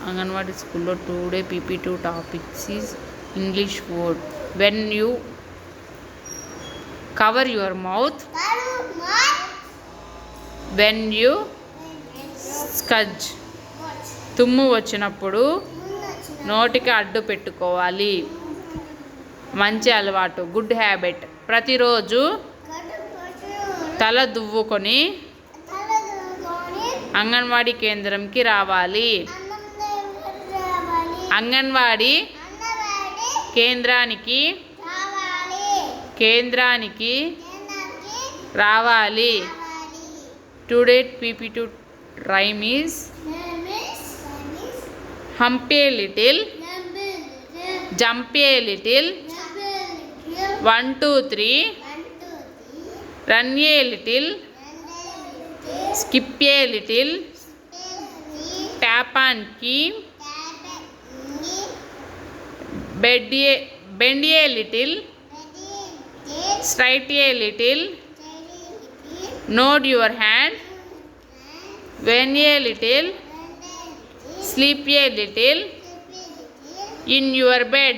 అంగన్వాడీ స్కూల్లో today PP2 topics is English word. When you cover your mouth, when you sneeze, తుమ్ము వచ్చినప్పుడు నోటికి అడ్డు పెట్టుకోవాలి. మంచి అలవాటు, గుడ్ హ్యాబిట్. ప్రతిరోజు తల దువ్వుకొని అంగన్వాడీ కేంద్రంకి రావాలి. అంగన్వాడీ కేంద్రానికి రావాలి. Today PP2 rhyme is hump a little, jump a little, 1 2 3, run a little, skip a little, tap on key, bend a little, straight a little, nod your hand, when a little, sleep a little, in your bed.